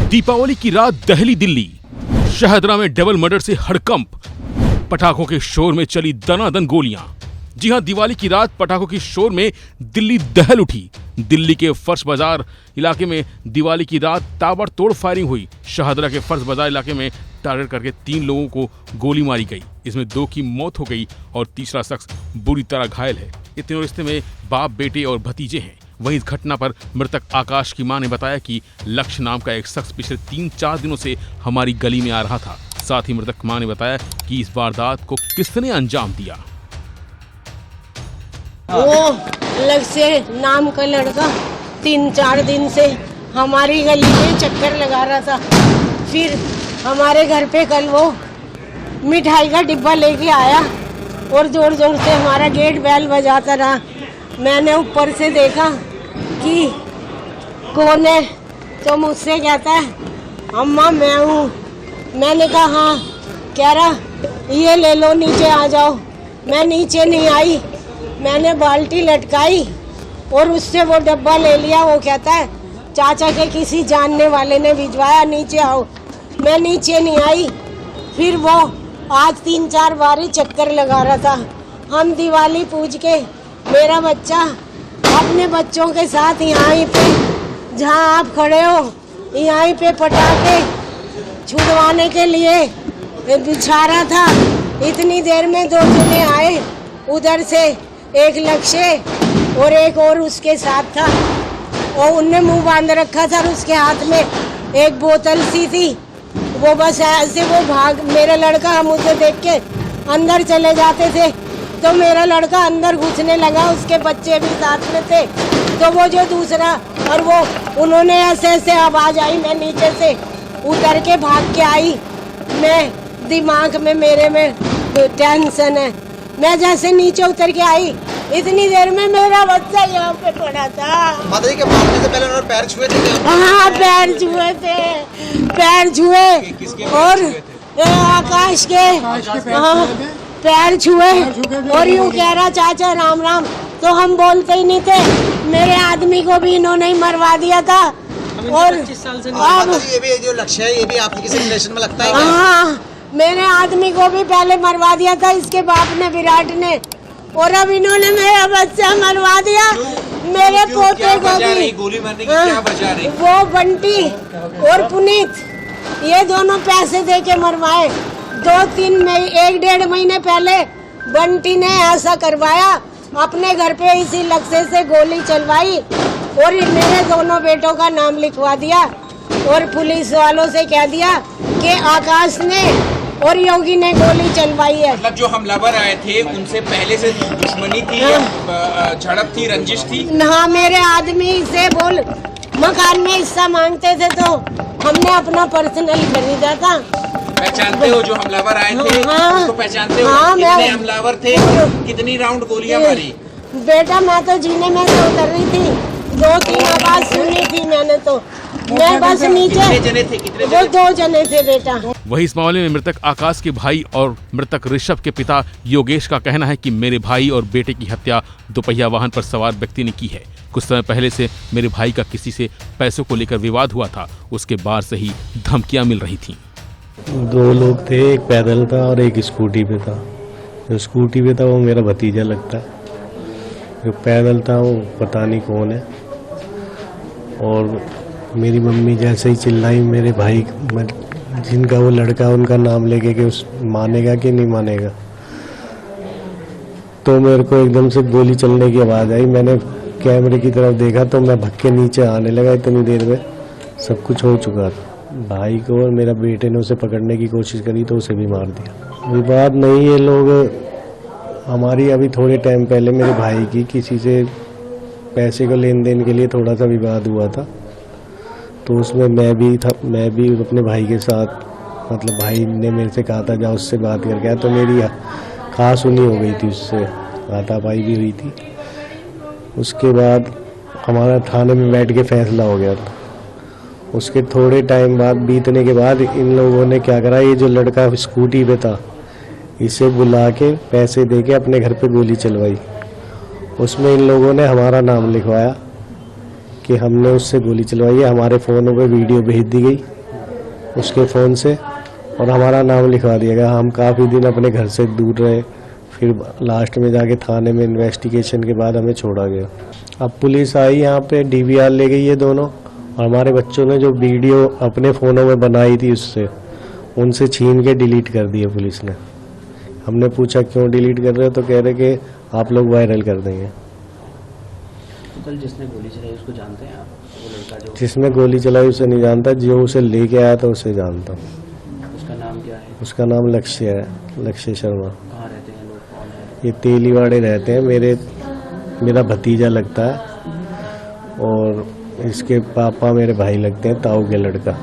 दीपावली की रात दहली दिल्ली, शाहदरा में डबल मर्डर से हड़कंप, पटाखों के शोर में चली दनादन गोलियां। जी हां, दिवाली की रात पटाखों के शोर में दिल्ली दहल उठी। दिल्ली के फर्श बाजार इलाके में दिवाली की रात ताबड़तोड़ फायरिंग हुई। शाहदरा के फर्श बाजार इलाके में टारगेट करके 3 लोगों को गोली मारी गई। इसमें 2 की मौत हो गई और तीसरा शख्स बुरी तरह घायल है। ये तीनों रिश्ते में बाप, बेटे और भतीजे हैं। वहीं इस घटना पर मृतक आकाश की मां ने बताया कि लक्ष्य नाम का एक शख्स पिछले 3-4 दिनों से हमारी गली में आ रहा था। साथ ही मृतक मां ने बताया कि इस वारदात को किसने अंजाम दिया। वो लक्ष्य नाम का लड़का 3-4 दिन से हमारी गली में चक्कर लगा रहा था। फिर हमारे घर पे कल वो मिठाई का डिब्बा लेके आया और जोर जोर से हमारा गेट बेल बजाता रहा। मैंने ऊपर से देखा कि कौन है, तो मुझसे कहता है अम्मा मैं हूँ। मैंने कहा हाँ। कह रहा ये ले लो, नीचे आ जाओ। मैं नीचे नहीं आई, मैंने बाल्टी लटकाई और उससे वो डब्बा ले लिया। वो कहता है चाचा के किसी जानने वाले ने भिजवाया, नीचे आओ। मैं नीचे नहीं आई। फिर वो आज 3-4 बार ही चक्कर लगा रहा था। हम दिवाली पूज के मेरा बच्चा अपने बच्चों के साथ यहाँ पे जहाँ आप खड़े हो यहाँ पे पटाखे छुड़वाने के लिए बिछा रहा था। इतनी देर में 2 जने आए, उधर से एक लक्ष्य और एक और उसके साथ था और उनने मुंह बांध रखा था और उसके हाथ में एक बोतल सी थी। वो बस ऐसे वो भाग, मेरा लड़का हम उसे देख के अंदर चले जाते थे तो मेरा लड़का अंदर घुसने लगा, उसके बच्चे भी साथ में थे। तो वो जो दूसरा और वो उन्होंने ऐसे आवाज आई, मैं नीचे से उतर के भाग के आई। मैं दिमाग में मेरे में टेंशन है। मैं जैसे नीचे उतर के आई इतनी देर में मेरा बच्चा यहाँ पे पड़ा था। माता जी के मारने से पहले उन्होंने पैर छुए थे? हाँ पैर छुए थे, पैर छुए और आकाश के हाँ पैर छुए और यूँ कह रहा चाचा राम राम। तो हम बोलते ही नहीं थे। मेरे आदमी को भी इन्होंने ही मरवा दिया था। और अब ये भी जो लक्ष्य है ये भी आपके किसी रिलेशन में लगता है? हाँ, मेरे आदमी को भी पहले मरवा दिया था इसके बाप ने, विराट ने। और अब इन्होंने मेरा बच्चा मरवा दिया। मेरे पोते को भी गोली मारने की क्या वजह रही? वो बंटी और पुनीत ये दोनों पैसे दे के मरवाए। 1-1.5 महीने पहले बंटी ने ऐसा करवाया, अपने घर पे इसी लक्ष्य से गोली चलवाई और मेरे दोनों बेटों का नाम लिखवा दिया और पुलिस वालों से कह दिया कि आकाश ने और योगी ने गोली चलवाई है। मतलब जो हमलावर आए थे उनसे पहले से दुश्मनी थी या झड़प थी, रंजिश थी? हाँ, मेरे आदमी से बोल मकान में हिस्सा मांगते थे तो हमने अपना पर्सनल खरीदा था। पहचानते हो जो हमलावर आए थे? हाँ, उसको पहचानते हो? हाँ, कितने हमलावर थे? कितनी राउंड गोलियां मारी? बेटा मैं तो जीने में से उतर रही थी, 2-3 आवाज सुनी थी मैंने तो। मैं बस नीचे। कितने जने थे? वो 2 जने थे बेटा। वहीं इस मामले में मृतक आकाश के भाई और मृतक ऋषभ के पिता योगेश का कहना है कि मेरे भाई और बेटे की हत्या दोपहिया वाहन पर सवार व्यक्ति ने की है। कुछ समय पहले से मेरे भाई का किसी से पैसों को लेकर विवाद हुआ था, उसके बाद से ही धमकियां मिल रही थीं। 2 लोग थे, एक पैदल था और एक स्कूटी पे था। जो स्कूटी पे था वो मेरा भतीजा लगता है, जो पैदल था वो पता नहीं कौन है। और मेरी मम्मी जैसे ही चिल्लाई मेरे भाई जिनका वो लड़का उनका नाम लेके कि उस मानेगा कि नहीं मानेगा, तो मेरे को एकदम से गोली चलने की आवाज़ आई। मैंने कैमरे की तरफ देखा तो मैं भग के नीचे आने लगा। इतनी देर में सब कुछ हो चुका था। भाई को और मेरा बेटे ने उसे पकड़ने की कोशिश करी तो उसे भी मार दिया। विवाद नहीं, ये लोग हमारी अभी थोड़े टाइम पहले मेरे भाई की किसी से पैसे को लेन देन के लिए थोड़ा सा विवाद हुआ था, तो उसमें मैं भी था। मैं भी अपने भाई के साथ, मतलब भाई ने मेरे से कहा था जा उससे बात करके आया, तो मेरी खास सुनी हो गई थी, उससे हाथापाई भी हुई थी। उसके बाद हमारा थाने में बैठ के फैसला हो गया था। उसके थोड़े टाइम बाद बीतने के बाद इन लोगों ने क्या करा, ये जो लड़का स्कूटी पे था इसे बुला के पैसे दे के अपने घर पे गोली चलवाई। उसमें इन लोगों ने हमारा नाम लिखवाया कि हमने उससे गोली चलवाई है। हमारे फ़ोनों पे वीडियो भेज दी गई उसके फ़ोन से और हमारा नाम लिखवा दिया गया। हम काफ़ी दिन अपने घर से दूर रहे, फिर लास्ट में जाके थाने में इन्वेस्टिगेशन के बाद हमें छोड़ा गया। अब पुलिस आई यहाँ पे, DVR ले गई ये दोनों, और हमारे बच्चों ने जो वीडियो अपने फ़ोनों में बनाई थी उससे उनसे छीन के डिलीट कर दिए पुलिस ने। हमने पूछा क्यों डिलीट कर रहे हो, तो कह रहे कि आप लोग वायरल कर देंगे। तो कल जिसने गोली चलाई उसको जानते हैं आप? वो लड़का जो जिसने गोली चलाई उसे नहीं जानता, जो उसे लेके आया था उसे जानता हूँ। उसका नाम क्या है? उसका नाम लक्ष्य है, लक्ष्य शर्मा। कहाँ रहते हैं लोग, कौन है? ये तेलीवाड़े रहते हैं, मेरा भतीजा लगता है और इसके पापा मेरे भाई लगते हैं, ताऊ के लड़का।